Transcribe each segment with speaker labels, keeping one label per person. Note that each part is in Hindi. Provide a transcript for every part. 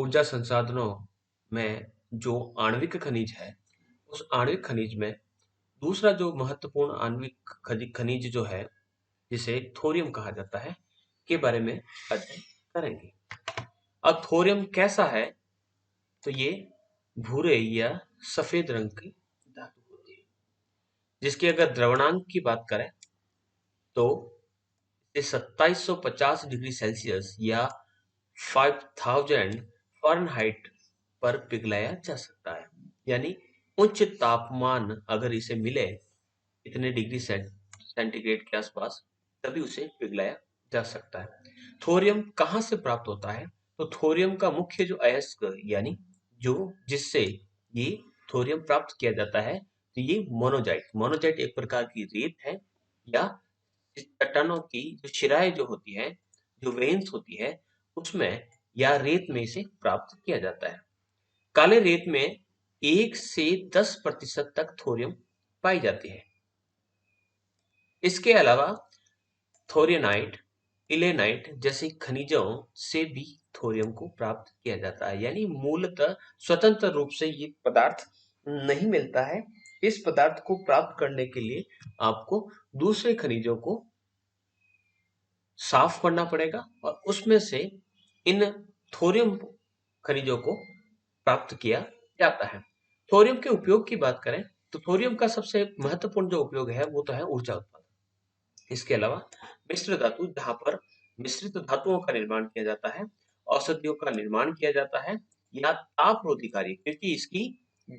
Speaker 1: ऊर्जा संसाधनों में जो आणविक खनिज है, उस आणविक खनिज में दूसरा जो महत्वपूर्ण आणविक खनिज जो है, जिसे थोरियम कहा जाता है, के बारे में अध्ययन करेंगे। अब थोरियम कैसा है? तो ये भूरे या सफेद रंग की धातु होती है, जिसकी अगर द्रवणांक की बात करें तो इसे 2750 डिग्री सेल्सियस या 5000 फ़ारेनहाइट पर पिघलाया जा सकता है। यानी उच्च तापमान अगर इसे मिले इतने डिग्री सेंटीग्रेड के आसपास, तभी उसे पिघलाया जा सकता है। थोरियम कहाँ से प्राप्त होता है? तो थोरियम का मुख्य जो अयस्क यानी जो जिससे ये थोरियम प्राप्त किया जाता है, तो ये मोनोजाइट एक प्रकार की रेत है, या इस चट्टानों की जो शिराएं जो होती है, जो वेन्स होती है, उसमें या रेत में इसे प्राप्त किया जाता है। काले रेत में 1 से 10% तक थोरियम पाई जाती है। इसके अलावा थोरियनाइट, इलेनाइट जैसे खनिजों से भी थोरियम को प्राप्त किया जाता है। यानी मूलतः स्वतंत्र रूप से ये पदार्थ नहीं मिलता है। इस पदार्थ को प्राप्त करने के लिए आपको दूसरे खनिजों को साफ करना पड़ेगा और उसमें से इन थोरियम खनिजों को प्राप्त किया जाता है। थोरियम के उपयोग की बात करें तो थोरियम का सबसे महत्वपूर्ण जो उपयोग है वो तो है ऊर्जा उत्पादन। इसके अलावा मिश्र धातु, जहां पर मिश्रित धातुओं का निर्माण किया जाता है, औषधियों का निर्माण किया जाता है, या तापरोधिकारी, क्योंकि इसकी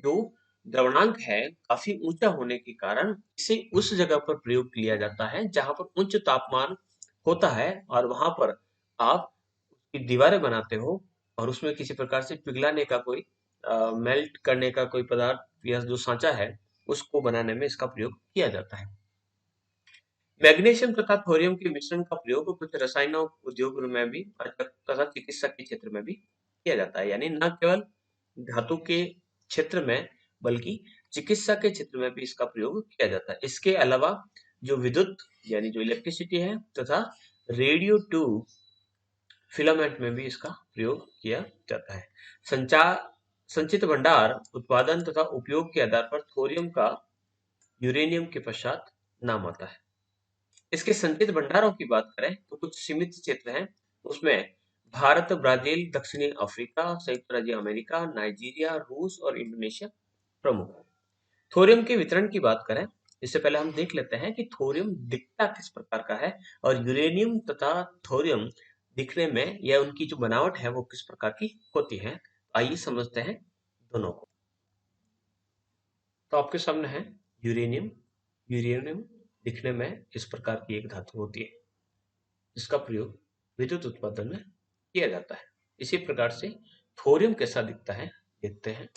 Speaker 1: जो द्रवणांक है काफी ऊंचा होने के कारण इसे उस जगह पर प्रयोग किया जाता है जहां पर उच्च तापमान होता है और वहां पर आप उसकी दीवारें बनाते हो और उसमें किसी प्रकार से पिघलाने का कोई मेल्ट करने का कोई पदार्थ या जो सांचा है उसको बनाने में इसका प्रयोग किया जाता है। मैग्नीशियम तथा थोरियम के मिश्रण का प्रयोग कुछ रसायनों उद्योग में भी तथा चिकित्सा के क्षेत्र में भी किया जाता है। यानी न केवल धातु के क्षेत्र में बल्कि चिकित्सा के क्षेत्र में भी इसका प्रयोग किया जाता है। इसके अलावा जो विद्युत यानी जो इलेक्ट्रिसिटी है तथा रेडियो ट्यूब फिलामेंट में भी इसका प्रयोग किया जाता है। संचार संचित भंडार, उत्पादन तथा उपयोग के आधार पर थोरियम का यूरेनियम के पश्चात नाम आता है। इसके संचित भंडारों की बात करें तो कुछ सीमित क्षेत्र हैं। उसमें भारत, ब्राजील, दक्षिणी अफ्रीका, संयुक्त राज्य अमेरिका, नाइजीरिया, रूस और इंडोनेशिया प्रमुख हैं। थोरियम के वितरण की बात करें, इससे पहले हम देख लेते हैं कि थोरियम दिखता किस प्रकार का है और यूरेनियम तथा थोरियम दिखने में या उनकी जो बनावट है वो किस प्रकार की होती है। आइए समझते हैं दोनों को। तो आपके सामने है यूरेनियम। यूरेनियम दिखने में इस प्रकार की एक धातु होती है, इसका प्रयोग विद्युत उत्पादन में किया जाता है। इसी प्रकार से थोरियम कैसा दिखता है देखते हैं।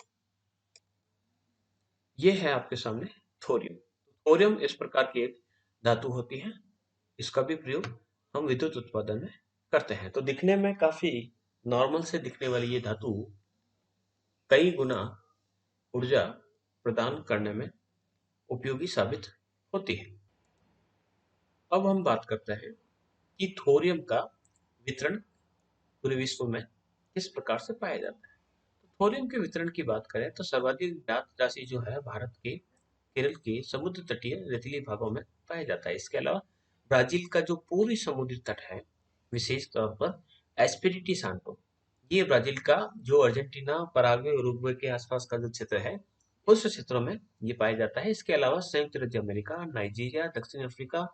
Speaker 1: यह है आपके सामने थोरियम। थोरियम इस प्रकार की एक धातु होती है, इसका भी प्रयोग हम विद्युत उत्पादन में करते हैं। तो दिखने में काफी नॉर्मल से दिखने वाली ये धातु कई गुना ऊर्जा प्रदान करने में उपयोगी साबित होती है। अब हम बात करते हैं कि थोरियम का वितरण पूरे विश्व में किस प्रकार से पाया जाता है। तो थोरियम के वितरण की बात करें तो सर्वाधिक ज्ञात राशि जो है भारत के केरल के समुद्र तटीय रेतीली भागों में पाया जाता है। इसके अलावा ब्राजील का जो पूर्वी समुद्री तट है, विशेष तौर पर एस्पिरिटी सांटो, ये ब्राजील का जो अर्जेंटीना, पराग्वे, उरुग्वे के आसपास का जो क्षेत्र है उस क्षेत्रों में ये पाया जाता है। इसके अलावा संयुक्त राज्य अमेरिका, नाइजीरिया, दक्षिण अफ्रीका,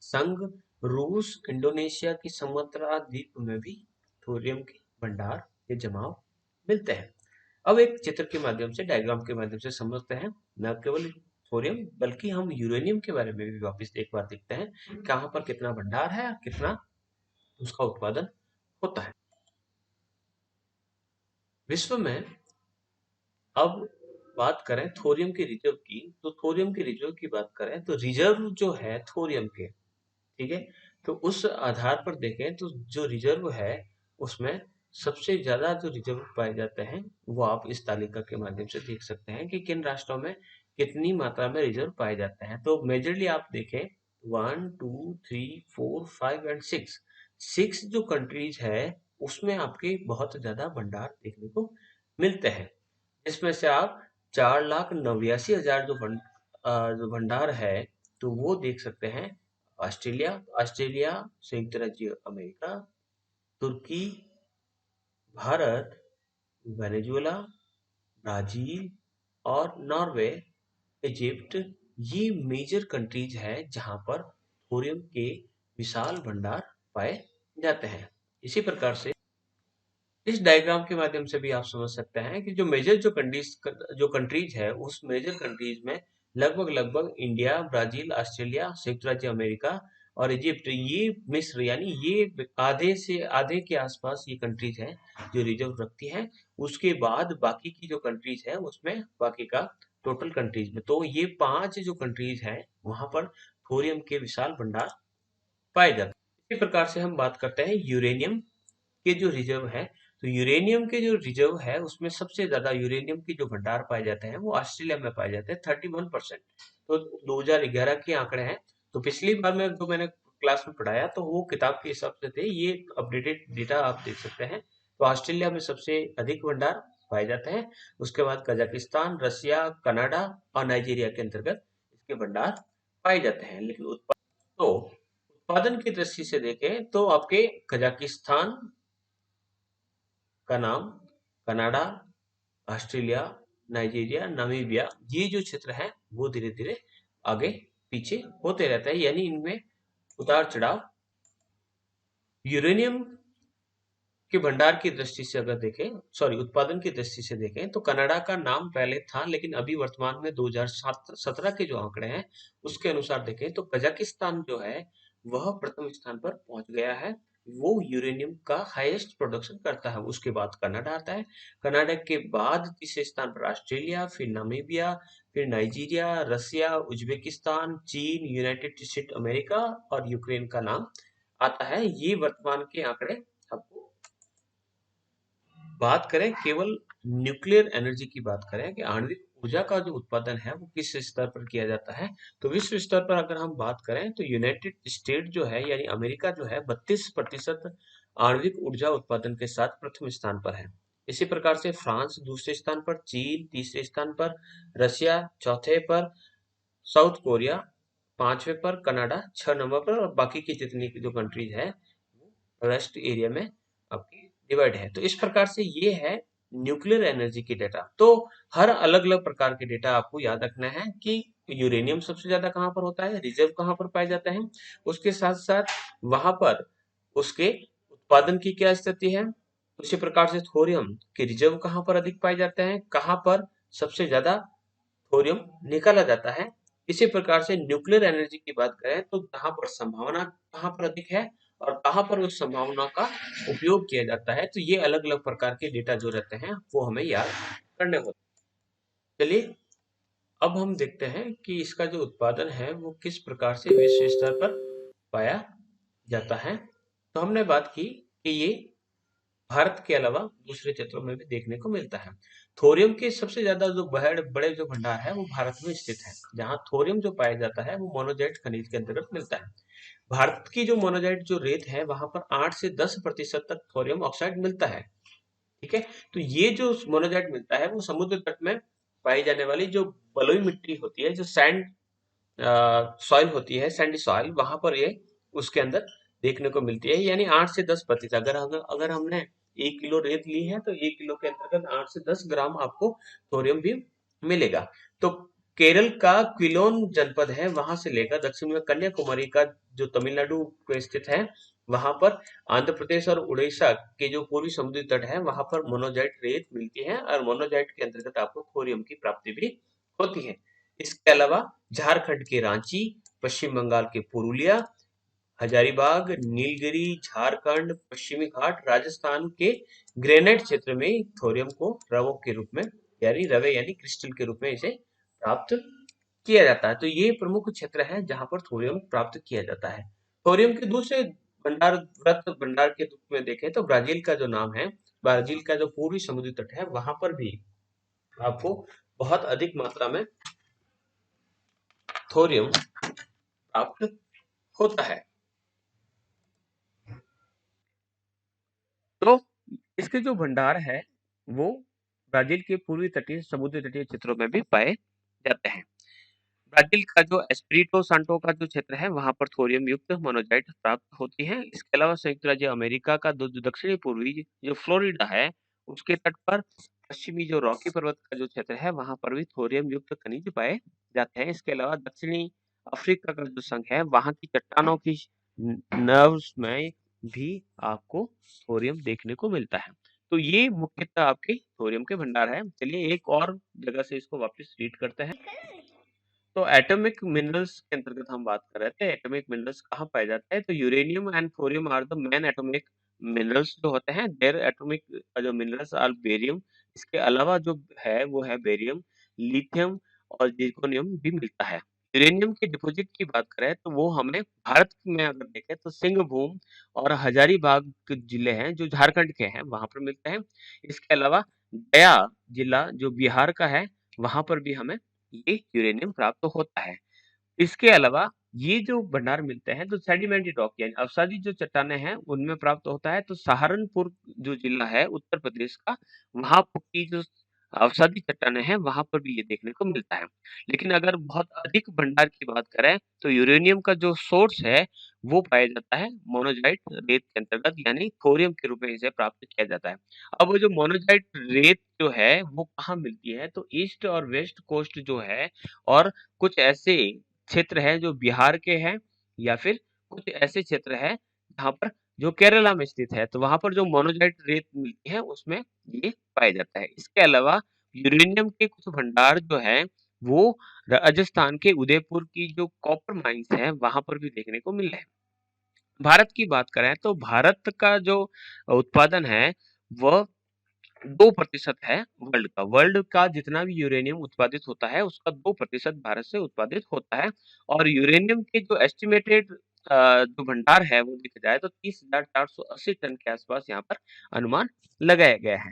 Speaker 1: संघ, रूस, इंडोनेशिया की सुमात्रा द्वीप में भी थोरियम के भंडार के जमाव मिलते हैं। अब एक चित्र के माध्यम से, डायग्राम के माध्यम से समझते हैं न केवल थोरियम बल्कि हम यूरेनियम के बारे में भी वापस एक बार देखते हैं कहाँ पर कितना भंडार है और कितना उसका उत्पादन होता है विश्व में। अब बात करें थोरियम के रिजर्व की, तो थोरियम के रिजर्व की बात करें तो रिजर्व जो है थोरियम के, ठीक है, तो उस आधार पर देखें तो जो रिजर्व है उसमें सबसे ज्यादा जो रिजर्व पाए जाते हैं वो आप इस तालिका के माध्यम से देख सकते हैं कि किन राष्ट्रों में कितनी मात्रा में रिजर्व पाए जाते हैं। तो मेजरली आप देखें 1, 2, 3, 4, 5 एंड 6, 6 जो कंट्रीज है उसमें आपके बहुत ज्यादा भंडार देखने को मिलते हैं, इसमें से आप 4,89,000 जो भंडार है तो वो देख सकते हैं। ऑस्ट्रेलिया ऑस्ट्रेलिया संयुक्त राज्य अमेरिका, तुर्की, भारत, वेनेजुएला, ब्राजील और नॉर्वे, इजिप्ट, ये मेजर कंट्रीज है जहां पर थोरियम के विशाल भंडार पाए जाते हैं। इसी प्रकार से इस डायग्राम के माध्यम से भी आप समझ सकते हैं कि जो कंट्रीज है उस मेजर कंट्रीज में लगभग लगभग इंडिया, ब्राजील, ऑस्ट्रेलिया, संयुक्त राज्य अमेरिका और इजिप्ट, ये मिस्र, यानी ये आधे से आधे के आसपास ये कंट्रीज हैं जो रिजर्व रखती हैं। उसके बाद बाकी की जो कंट्रीज है उसमें बाकी का टोटल कंट्रीज में, तो ये 5 जो कंट्रीज हैं वहां पर थोरियम के विशाल भंडार पाए जाते हैं। इसी प्रकार से हम बात करते हैं यूरेनियम के जो रिजर्व है, तो यूरेनियम के जो रिजर्व है उसमें सबसे ज्यादा यूरेनियम के जो भंडार पाए जाते हैं वो ऑस्ट्रेलिया में पाए जाते हैं, 31%। तो 2011 के आंकड़े हैं। तो पिछली बार में जो मैंने क्लास में पढ़ाया तो वो किताब के हिसाब से थे, ये अपडेटेड डेटा आप देख सकते हैं। तो ऑस्ट्रेलिया में सबसे अधिक भंडार पाए जाते हैं, उसके बाद कजाकिस्तान, रसिया, कनाडा और नाइजीरिया के अंतर्गत इसके भंडार पाए जाते हैं। लेकिन उत्पादन की दृष्टि से देखें तो आपके कजाकिस्तान का नाम, कनाडा, ऑस्ट्रेलिया, नाइजीरिया, नामीबिया, ये जो क्षेत्र है वो धीरे धीरे आगे पीछे होते रहता है, यानी इनमें उतार चढ़ाव। यूरेनियम के भंडार की दृष्टि से अगर देखें, सॉरी उत्पादन की दृष्टि से देखें तो कनाडा का नाम पहले था, लेकिन अभी वर्तमान में 2017 के जो आंकड़े हैं उसके अनुसार देखें तो कजाकिस्तान जो है वह प्रथम स्थान पर पहुंच गया है। वो यूरेनियम का हाईएस्ट प्रोडक्शन करता है, उसके बाद कनाडा आता है। कनाडा के बाद तीसरे स्थान पर ऑस्ट्रेलिया, फिर नामीबिया, फिर नाइजीरिया, रसिया, उज्बेकिस्तान, चीन, यूनाइटेड स्टेट अमेरिका और यूक्रेन का नाम आता है। ये वर्तमान के आंकड़े आपको। बात करें केवल न्यूक्लियर एनर्जी की बात करें कि आणविक ऊर्जा का जो उत्पादन है वो किस स्तर पर किया जाता है, तो विश्व स्तर पर अगर हम बात करें तो यूनाइटेड स्टेट जो है यानी अमेरिका जो है 32% आणविक ऊर्जा उत्पादन के साथ प्रथम स्थान पर है। इसी प्रकार से फ्रांस दूसरे स्थान पर, चीन तीसरे स्थान पर, रशिया चौथे पर, साउथ कोरिया पांचवे पर, कनाडा 6 नंबर पर और बाकी की जितनी जो कंट्रीज है रेस्ट एरिया में आपकी डिवाइड है। तो इस प्रकार से ये है न्यूक्लियर एनर्जी की डेटा। तो हर अलग अलग प्रकार के डेटा आपको याद रखना है कि यूरेनियम सबसे ज्यादा कहाँ पर होता है, रिजर्व कहाँ पर पाए जाते हैं, उसके साथ साथ वहां पर उसके उत्पादन की क्या स्थिति है। उसी प्रकार से थोरियम के रिजर्व कहाँ पर अधिक पाए जाते हैं, कहाँ पर सबसे ज्यादा थोरियम निकाला जाता है। इसी प्रकार से न्यूक्लियर एनर्जी की बात करें तो जहां पर संभावना कहां पर अधिक है और कहां पर उस संभावना का उपयोग किया जाता है, तो ये अलग अलग प्रकार के डेटा जो रहते हैं वो हमें याद करने होते हैं। चलिए अब हम देखते हैं कि इसका जो उत्पादन है वो किस प्रकार से विश्व स्तर पर पाया जाता है। तो हमने बात की कि ये भारत के अलावा दूसरे क्षेत्रों में भी देखने को मिलता है। थोरियम के सबसे ज्यादा जो बड़े बड़े जो भंडार है वो भारत में स्थित है, जहां थोरियम जो पाया जाता है वो मोनोजाइट खनिज के अंतर्गत मिलता है। भारत की जो मोनोजाइट जो रेत है वहां पर 8 से 10% तक थोरियम ऑक्साइड मिलता है। ठीक है, तो ये जो मोनोजाइट मिलता है वो समुद्र तट में पाई जाने वाली जो बलुई मिट्टी होती है, जो सैंड सॉइल होती है, सैंडी सॉइल, वहां पर ये उसके अंदर देखने को मिलती है। यानी 8 से 10%, अगर हमने 1 किलो रेत ली है तो 1 किलो के अंतर्गत 8 से 10 ग्राम आपको थोरियम भी मिलेगा। तो केरल का क्विलोन जनपद है, वहां से लेकर दक्षिण में कन्याकुमारी का जो तमिलनाडु पे स्थित है, वहां पर आंध्र प्रदेश और उड़ीसा के जो पूर्वी समुद्री तट है वहां पर मोनोजाइट रेत मिलती है और मोनोजाइट के अंतर्गत आपको थोरियम की प्राप्ति भी होती है। इसके अलावा झारखंड के रांची, पश्चिम बंगाल के पुरुलिया, हजारीबाग, नीलगिरी, झारखंड, पश्चिमी घाट, राजस्थान के ग्रेनाइट क्षेत्र में थोरियम को रवों के रूप में यानी रवे यानी क्रिस्टल के रूप में इसे प्राप्त किया जाता है। तो ये प्रमुख क्षेत्र है जहां पर थोरियम प्राप्त किया जाता है। थोरियम के दूसरे भंडार के रूप में देखें तो ब्राजील का जो नाम है, ब्राजील का जो पूर्वी समुद्री तट है वहां पर भी आपको बहुत अधिक मात्रा में थोरियम प्राप्त होता है। तो इसके जो भंडार है वो ब्राजील के पूर्वी तटीय समुद्री तटीय क्षेत्रों में भी पाए जाते हैं। ब्राजील का जो एस्पिरिटो सांटो का जो क्षेत्र है वहां पर थोरियम युक्त मोनोजाइट प्राप्त होती है। इसके अलावा संयुक्त राज्य अमेरिका का जो दक्षिणी पूर्वी जो फ्लोरिडा है उसके तट पर पश्चिमी जो रॉकी पर्वत का जो क्षेत्र है वहां पर भी थोरियम युक्त खनिज पाए जाते हैं। इसके अलावा दक्षिणी अफ्रीका का जो संघ है वहां की चट्टानों की नर्व्स में भी आपको थोरियम देखने को मिलता है। तो ये मुख्यतः आपके थोरियम के भंडार है। चलिए एक और जगह से इसको वापस रीड करते हैं। तो एटॉमिक मिनरल्स के अंतर्गत हम बात कर रहे थे। एटॉमिक मिनरल्स कहाँ पाए जाते हैं? तो uranium and thorium are the main atomic minerals जो होते हैं। देयर एटॉमिक जो मिनरल्स आर बेरियम। इसके अलावा जो है वो है बेरियम, लिथियम और जिर्कोनियम भी मिलता है। यूरेनियम के डिपॉजिट की बात करें तो वो हमें भारत में अगर देखें तो सिंहभूम और हजारीबाग के जिले हैं जो झारखंड के हैं वहां पर मिलते हैं। इसके अलावा गया जिला जो बिहार का है वहां पर भी हमें ये यूरेनियम प्राप्त होता है। इसके अलावा ये जो भंडार मिलते हैं तो सेडिमेंटी रॉक यानी अवसादी जो चट्टानें हैं उनमें प्राप्त होता है। तो सहारनपुर जो जिला है उत्तर प्रदेश का वहां की जो अवसादी चट्टानें हैं वहां पर भी ये देखने को मिलता है। लेकिन अगर बहुत अधिक भंडार की बात करें तो यूरेनियम का जो सोर्स है वो पाया जाता है मोनोजाइट रेत के अंतर्गत यानी थोरियम के रूप में इसे प्राप्त किया जाता है। अब वो जो मोनोजाइट रेत जो है वो कहाँ मिलती है? तो ईस्ट और वेस्ट कोस्ट जो है और कुछ ऐसे क्षेत्र हैं जो बिहार के हैं या फिर कुछ ऐसे क्षेत्र हैं जहाँ पर जो केरला में स्थित है तो वहां पर जो मोनोजाइट रेत मिलती है उसमें ये पाया जाता है। इसके अलावा यूरेनियम के कुछ भंडार जो है वो राजस्थान के उदयपुर की जो कॉपर माइंस है वहां पर भी देखने को मिल रहे हैं। भारत की बात करें तो भारत का जो उत्पादन है वह 2% है वर्ल्ड का जितना भी यूरेनियम उत्पादित होता है उसका 2% भारत से उत्पादित होता है। और यूरेनियम के जो एस्टिमेटेड जो भंडार है वो देखा जाए तो 30,480 टन के आसपास यहाँ पर अनुमान लगाया गया है।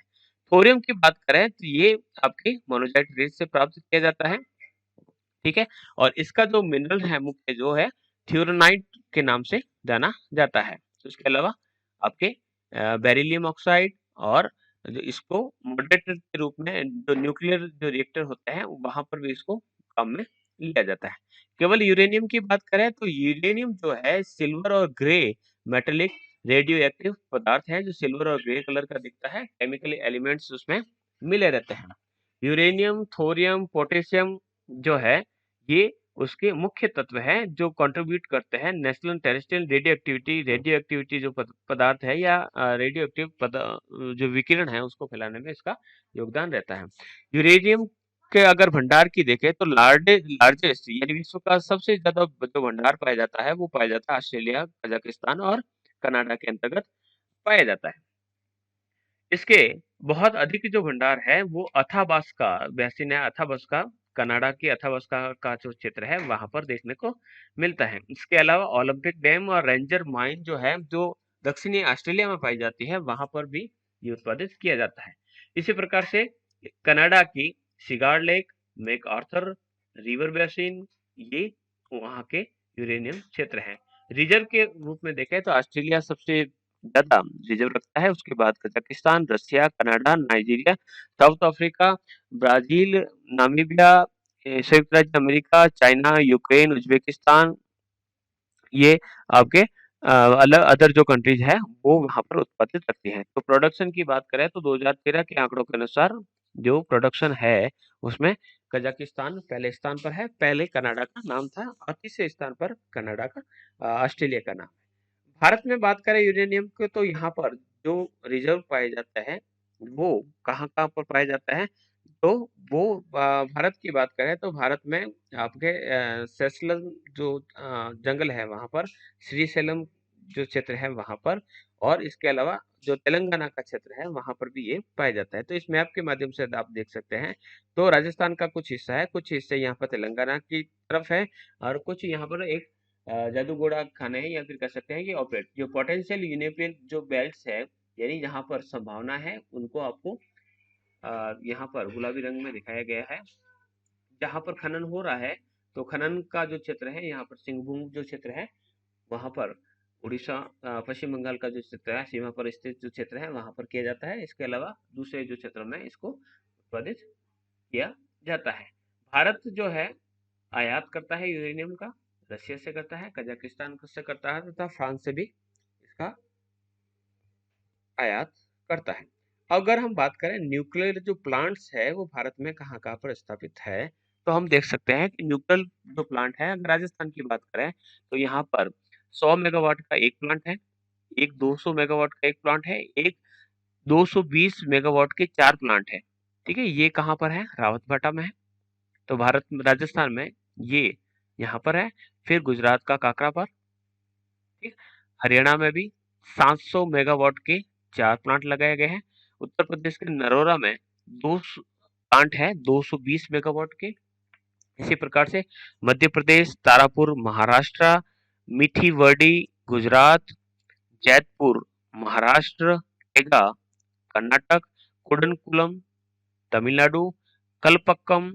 Speaker 1: थोरियम की बात करें तो ये आपके मोनोजाइट रेत से प्राप्त किया जाता है। ठीक है। और इसका जो मिनरल है मुख्य जो है थ्योरोनाइट के नाम से जाना जाता है। तो इसके अलावा आपके बेरिलियम ऑक्साइड और जो इसको मॉडरेटर के रूप में जो न्यूक्लियर जो रिएक्टर होते हैं वहां पर भी इसको काम में लिया जाता है। केवल यूरेनियम की बात करें तो यूरेनियम जो है सिल्वर और ग्रे मेटेलिक रेडियो एक्टिव पदार्थ है जो सिल्वर और ग्रे कलर का दिखता है। केमिकल एलिमेंट्स उसमें मिले रहते हैं। यूरेनियम, थोरियम, पोटेशियम जो है ये उसके मुख्य तत्व हैं जो कंट्रीब्यूट करते हैं नेशनल टेरेस्ट्रियल रेडियो एक्टिविटी जो पदार्थ है या रेडियो एक्टिव जो विकिरण है उसको फैलाने में इसका योगदान रहता है। यूरेनियम के अगर भंडार की देखें तो लार्जेस्ट यानी विश्व का सबसे ज्यादा जो भंडार पाया जाता है वो पाया जाता है ऑस्ट्रेलिया, कजाकिस्तान और कनाडा के अंतर्गत पाया जाता है। इसके बहुत अधिक जो भंडार है वो अथाबास्का बेसिन है। अथाबास्का कनाडा की अथाबास्का का जो क्षेत्र है वहां पर देखने को मिलता है। इसके अलावा ओलंपिक डैम और रेंजर माइन जो है जो दक्षिणी ऑस्ट्रेलिया में पाई जाती है वहां पर भी ये उत्पादित किया जाता है। इसी प्रकार से कनाडा की cigar lake, make Arthur river basin ये वहां के यूरेनियम क्षेत्र हैं। रिजर्व के रूप में देखें तो ऑस्ट्रेलिया सबसे ज्यादा रिजर्व रखता है। उसके बाद Kazakhstan, Russia, Canada, Nigeria, South Africa, Brazil, Namibia, संयुक्त राज्य अमेरिका, चाइना, यूक्रेन, उज्बेकिस्तान ये आपके अलग अदर जो कंट्रीज है वो वहां पर उत्पादित रखती हैं। तो प्रोडक्शन की बात करें तो 2013 के आंकड़ों के अनुसार जो प्रोडक्शन है उसमें कजाकिस्तान पहले स्थान पर है। पहले कनाडा का नाम था और तीसरे स्थान पर कनाडा का ऑस्ट्रेलिया का नाम। भारत में बात करें यूरेनियम के तो यहाँ पर जो रिजर्व पाया जाता है वो कहाँ कहाँ पर पाया जाता है? तो वो भारत की बात करें तो भारत में आपके सेसलन जो जंगल है वहां पर, श्रीशैलम जो क्षेत्र है वहां पर और इसके अलावा जो तेलंगाना का क्षेत्र है वहां पर भी ये पाया जाता है। तो इस मैप के माध्यम से आप देख सकते हैं तो राजस्थान का कुछ हिस्सा है, कुछ हिस्से यहाँ पर तेलंगाना की तरफ है और कुछ यहाँ पर एक जादूगोड़ा खाने हैं या फिर कह सकते हैं कि ऑपरेट जो पोटेंशियल यूनियन जो बेल्ट्स है यानी जहाँ पर संभावना है उनको आपको यहाँ पर गुलाबी रंग में दिखाया गया है। जहाँ पर खनन हो रहा है तो खनन का जो क्षेत्र है यहाँ पर सिंहभूम जो क्षेत्र है वहां पर उड़ीसा, पश्चिम बंगाल का जो क्षेत्र है, सीमा पर स्थित जो क्षेत्र है वहां पर किया जाता है। इसके अलावा दूसरे जो क्षेत्रों में इसको उत्पादित किया जाता है। भारत जो है आयात करता है यूरेनियम का, रशिया से करता है, कजाकिस्तान से करता है तथा फ्रांस से भी इसका आयात करता है। अगर हम बात करें न्यूक्लियर जो प्लांट्स है वो भारत में कहाँ कहाँ पर स्थापित है, तो हम देख सकते हैं कि न्यूक्लियर जो प्लांट है, अगर राजस्थान की बात करें तो यहाँ पर 100 मेगावाट का एक प्लांट है, एक 200 मेगावाट का एक प्लांट है, एक 220 मेगावाट के 4 प्लांट है। ठीक है, ये कहाँ पर है? रावतभाटा में है। तो भारत में राजस्थान में ये यहाँ पर है। फिर गुजरात का काकरापार, ठीक, हरियाणा में भी 700 मेगावाट के 4 प्लांट लगाए गए हैं। उत्तर प्रदेश के नरोरा में 2 प्लांट है 220 मेगावाट के। इसी प्रकार से मध्य प्रदेश, तारापुर महाराष्ट्र, मीठी वर्डी गुजरात, जैतपुर महाराष्ट्र, एगा कर्नाटक, कुडनकुलम तमिलनाडु, कलपक्कम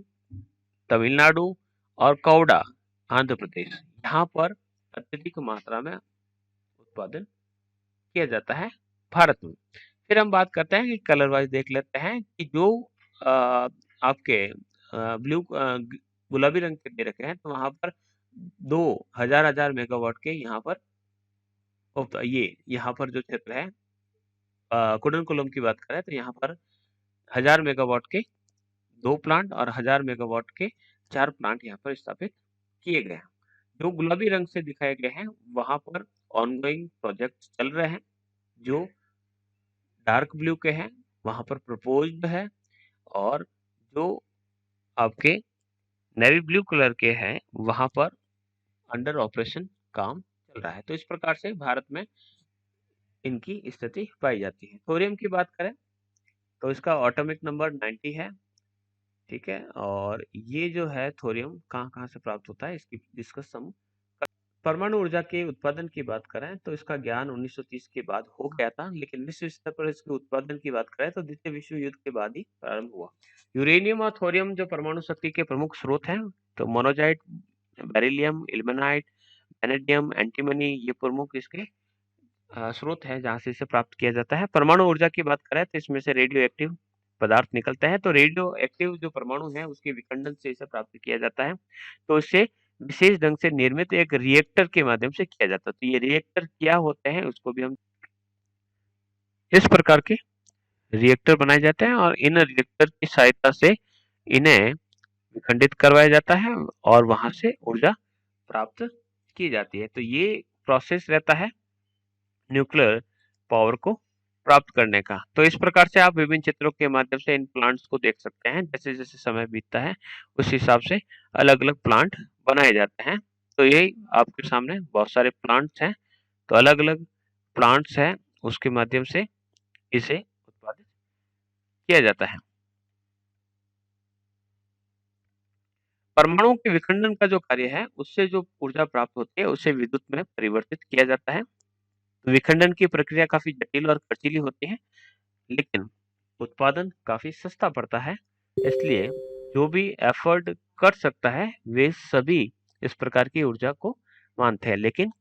Speaker 1: तमिलनाडु और कौडा आंध्र प्रदेश, यहाँ पर अत्यधिक मात्रा में उत्पादन किया जाता है भारत में। फिर हम बात करते हैं कि कलर वाइज देख लेते हैं कि जो आपके ब्लू गुलाबी रंग के दे रखे हैं, तो वहां पर 2 हजार मेगावाट के यहाँ पर ये यहाँ पर जो क्षेत्र है कुडनकुलम की बात करें तो यहाँ पर 1000 मेगावाट के 2 प्लांट और 1000 मेगावाट के 4 प्लांट यहाँ पर स्थापित किए गए हैं। जो गुलाबी रंग से दिखाए गए हैं वहां पर ऑनगोइंग प्रोजेक्ट चल रहे हैं। जो डार्क ब्लू के हैं वहां पर प्रपोज्ड है, और जो आपके नेवी ब्लू कलर के हैं वहां पर अंडर ऑपरेशन काम चल रहा है। तो इस प्रकार से भारत में इनकी स्थिति पाई जाती है। थोरियम की बात करें तो इसका एटॉमिक नंबर 90 है। ठीक है, और ये जो है थोरियम कहाँ कहाँ से प्राप्त होता है इसकी डिस्कस हम। परमाणु ऊर्जा के उत्पादन की बात करें तो इसका ज्ञान 1930 के बाद हो गया था, लेकिन विश्व स्तर पर इसके उत्पादन की बात करें तो द्वितीय विश्व युद्ध के बाद ही प्रारंभ हुआ। यूरेनियम और थोरियम जो परमाणु शक्ति के प्रमुख स्रोत हैं, तो monazite, beryllium, ilmenite, vanadium, antimony, ये प्रमुख इसके स्रोत है जहां से इसे प्राप्त किया जाता है। परमाणु ऊर्जा की बात करें तो इसमें से रेडियो एक्टिव पदार्थ निकलते हैं। तो रेडियो एक्टिव जो परमाणु है उसके विखंडन से इसे प्राप्त किया जाता है। तो इसे विशेष ढंग से निर्मित एक रिएक्टर के माध्यम से किया जाता है। तो ये रिएक्टर क्या होते हैं उसको भी हम इस प्रकार के रिएक्टर बनाए जाते हैं, और इन रिएक्टर की सहायता से इन्हें विखंडित करवाया जाता है और वहां से ऊर्जा प्राप्त की जाती है। तो ये प्रोसेस रहता है न्यूक्लियर पावर को प्राप्त करने का। तो इस प्रकार से आप विभिन्न चित्रों के माध्यम से इन प्लांट्स को देख सकते हैं। जैसे जैसे समय बीतता है उस हिसाब से अलग अलग प्लांट बनाए जाते हैं। तो यही आपके सामने बहुत सारे प्लांट्स हैं। तो अलग अलग प्लांट्स हैं, उसके माध्यम से इसे उत्पादित किया जाता है। परमाणु के विखंडन का जो कार्य है उससे जो ऊर्जा प्राप्त होती है उसे विद्युत में परिवर्तित किया जाता है। विखंडन की प्रक्रिया काफी जटिल और खर्चीली होती है, लेकिन उत्पादन काफी सस्ता पड़ता है। इसलिए जो भी एफर्ट कर सकता है वे सभी इस प्रकार की ऊर्जा को मानते हैं। लेकिन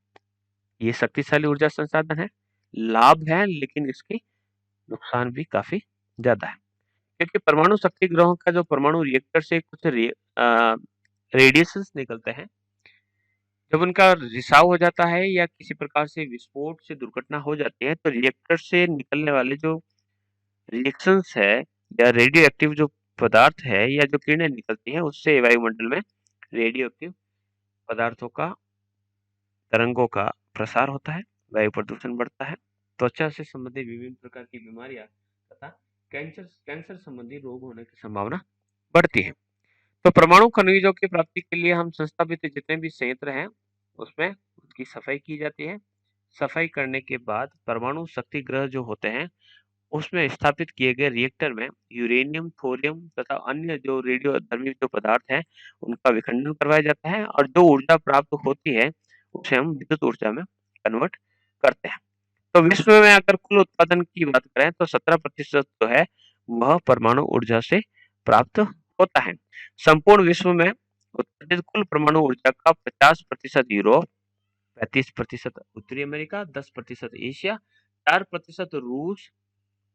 Speaker 1: ये शक्तिशाली ऊर्जा संसाधन है, लाभ है, लेकिन इसके नुकसान भी काफी ज्यादा है। क्योंकि परमाणु शक्ति ग्रहों का जो परमाणु रिएक्टर से कुछ रेडिएशंस निकलते हैं, जब उनका रिसाव हो जाता है या किसी प्रकार से विस्फोट से दुर्घटना हो जाती है, तो रिएक्टर से निकलने वाले जो रिएक्शंस है या रेडियो एक्टिव जो पदार्थ है या जो किरणें निकलती हैं उससे वायुमंडल में रेडियो एक्टिव पदार्थों का, तरंगों का प्रसार होता है, वायु प्रदूषण बढ़ता है, त्वचा से संबंधित विभिन्न प्रकार की बीमारियां तथा कैंसर संबंधी रोग होने की संभावना बढ़ती है। तो परमाणु खनिजों की प्राप्ति के लिए हम संस्थापित जितने भी संयंत्र हैं उसमें उसकी सफाई की जाती है। सफाई करने के बाद परमाणु शक्ति ग्रह जो होते हैं उसमें स्थापित किए गए रिएक्टर में यूरेनियम, थोरियम तथा अन्य जो रेडियोधर्मी जो पदार्थ हैं उनका विखंडन करवाया जाता है, और जो ऊर्जा प्राप्त होती है उसे हम विद्युत ऊर्जा में कन्वर्ट करते हैं। तो विश्व में अगर कुल उत्पादन की बात करें तो 17% जो है वह परमाणु ऊर्जा से प्राप्त होता है। संपूर्ण विश्व में उत्पादित कुल परमाणु ऊर्जा का 50% यूरोप, 35% उत्तरी अमेरिका, 10% एशिया, 4% रूस,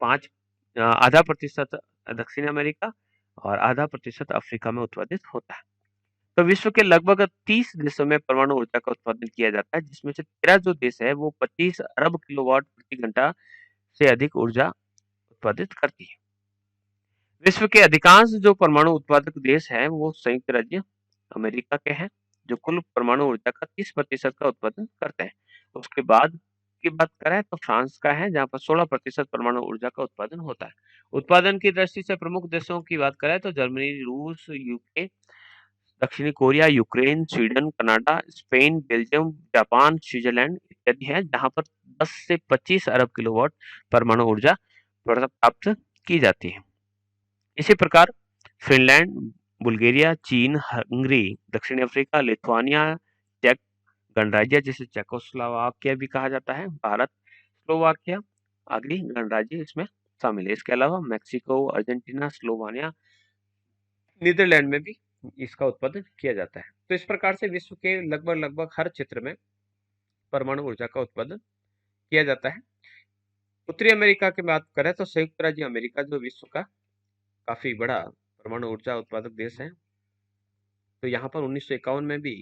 Speaker 1: 5 आधा प्रतिशत दक्षिण अमेरिका और आधा प्रतिशत अफ्रीका में उत्पादित होता है। तो विश्व के लगभग 30 देशों में परमाणु ऊर्जा का उत्पादन किया जाता है, जिसमें से 13 जो देश है वो 25 अरब किलोवाट प्रति घंटा से अधिक ऊर्जा उत्पादित करती है। विश्व के अधिकांश जो परमाणु उत्पादक देश हैं वो संयुक्त राज्य अमेरिका के हैं, जो कुल परमाणु ऊर्जा का 30% का उत्पादन करते हैं। उसके बाद की बात करें तो फ्रांस का है, जहाँ पर 16% परमाणु ऊर्जा का उत्पादन होता है। उत्पादन की दृष्टि से प्रमुख देशों की बात करें तो जर्मनी, रूस, यूके, दक्षिणी Korea, Ukraine, Sweden, Canada, Spain, Belgium, Japan, Switzerland इत्यादि हैं, जहाँ पर 10 से 25 अरब किलोवाट परमाणु ऊर्जा प्राप्त की जाती है। इसी प्रकार फिनलैंड, बुल्गारिया, चीन, हंगरी, दक्षिण अफ्रीका, लिथुआनिया, चेक गणराज्य जिसे चेकोस्लोवाकिया भी कहा जाता है, भारत, स्लोवाकिया आदि गणराज्य इसमें शामिल है। इसके अलावा मेक्सिको, अर्जेंटीना, स्लोवानिया, नीदरलैंड में भी इसका उत्पादन किया जाता है। तो इस प्रकार से विश्व के लगभग हर क्षेत्र में परमाणु ऊर्जा का उत्पादन किया जाता है। उत्तरी अमेरिका की बात करें तो संयुक्त राज्य अमेरिका जो विश्व का काफी बड़ा परमाणु ऊर्जा उत्पादक देश है, तो यहाँ पर 1951 में भी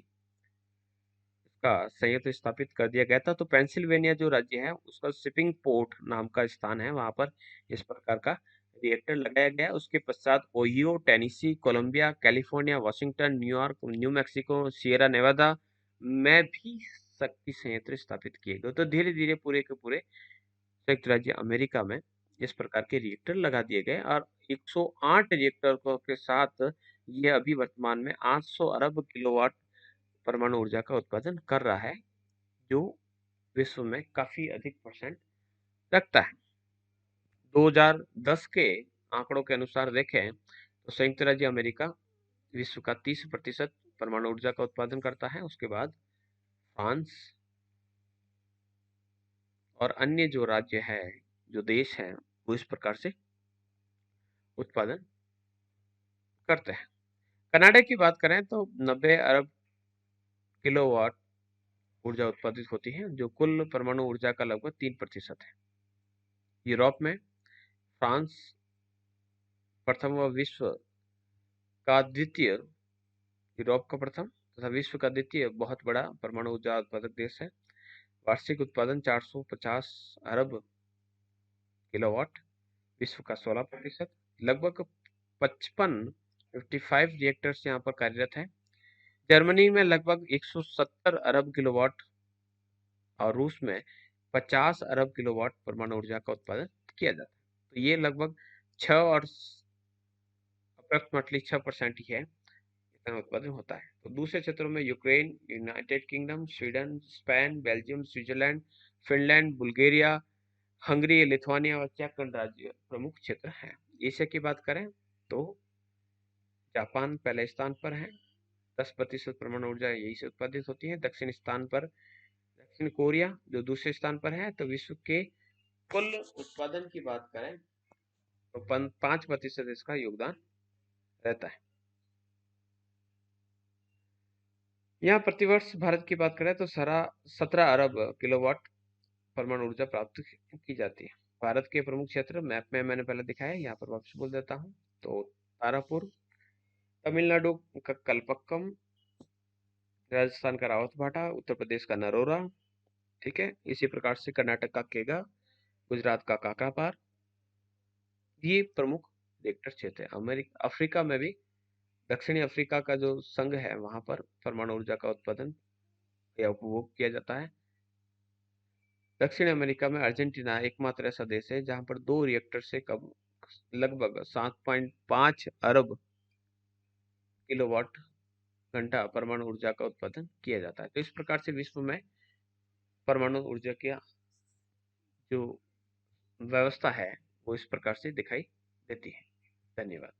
Speaker 1: इसका संयंत्र स्थापित कर दिया गया था। तो पेंसिल्वेनिया जो राज्य है उसका शिपिंग पोर्ट नाम का स्थान है, वहां पर इस प्रकार का रिएक्टर लगाया गया। उसके पश्चात Ohio, Tennessee, Columbia, California, Washington, New York, New Mexico, Sierra Nevada में भी शक्ति संयंत्र स्थापित किए गए। तो धीरे धीरे पूरे के पूरे संयुक्त राज्य अमेरिका में इस प्रकार के रिएक्टर लगा दिए गए और 108 रिएक्टर के साथ ये अभी वर्तमान में 800 अरब किलोवाट परमाणु ऊर्जा का उत्पादन कर रहा है, जो विश्व में काफी अधिक परसेंट रखता है। 2010 के आंकड़ों के अनुसार देखें तो संयुक्त राज्य अमेरिका विश्व का 30% परमाणु ऊर्जा का उत्पादन करता है। उसके बाद फ्रांस और अन्य जो राज्य है, जो देश है, वो इस प्रकार से उत्पादन करते हैं। कनाडा की बात करें तो 90 अरब किलोवाट ऊर्जा उत्पादित होती है, जो कुल परमाणु ऊर्जा का लगभग 3% है। यूरोप में फ्रांस प्रथम व विश्व का द्वितीय, यूरोप का प्रथम तथा विश्व का द्वितीय बहुत बड़ा परमाणु ऊर्जा उत्पादक देश है। वार्षिक उत्पादन 450 अरब किलोवाट, विश्व का 16%। लगभग 55 रिएक्टर्स यहाँ पर कार्यरत है। जर्मनी में लगभग 170 अरब किलोवाट और रूस में 50 अरब किलोवाट परमाणु ऊर्जा का उत्पादन किया जाता है। तो ये लगभग 6 और अप्रोक्सीमेटली 6% ही है, इतना उत्पादन होता है। तो दूसरे क्षेत्रों में Ukraine, United kingdom, Sweden, Spain, Belgium, Switzerland, Finland, Bulgaria, Hungary, Lithuania और चेक गणराज्य प्रमुख क्षेत्र हैं। एशिया की बात करें तो जापान पहले स्थान पर है, 10% परमाणु ऊर्जा यही से उत्पादित होती है। दक्षिण स्थान पर दक्षिण कोरिया जो दूसरे स्थान पर है। तो विश्व के कुल उत्पादन की बात करें तो 5% इसका योगदान रहता है। यहाँ प्रतिवर्ष भारत की बात करें तो 17 अरब किलोवाट परमाणु ऊर्जा प्राप्त की जाती है। भारत के प्रमुख क्षेत्र मैप में मैंने पहले दिखाया, यहाँ पर वापस बोल देता हूँ। तो तारापुर, तमिलनाडु का कलपक्कम, राजस्थान का रावतभाटा, उत्तर प्रदेश का नरोरा, ठीक है। इसी प्रकार से कर्नाटक का केगा, गुजरात का काकापार, ये प्रमुख रिएक्टर क्षेत्र है। अफ्रीका में भी दक्षिणी अफ्रीका का जो संघ है वहां पर परमाणु ऊर्जा का उत्पादन या उपभोग किया जाता है। दक्षिण अमेरिका में अर्जेंटीना एकमात्र ऐसा देश है जहां पर 2 रिएक्टर से कम लगभग 7.5 अरब किलोवाट घंटा परमाणु ऊर्जा का उत्पादन किया जाता है। तो इस प्रकार से विश्व में परमाणु ऊर्जा की जो व्यवस्था है वो इस प्रकार से दिखाई देती है। धन्यवाद।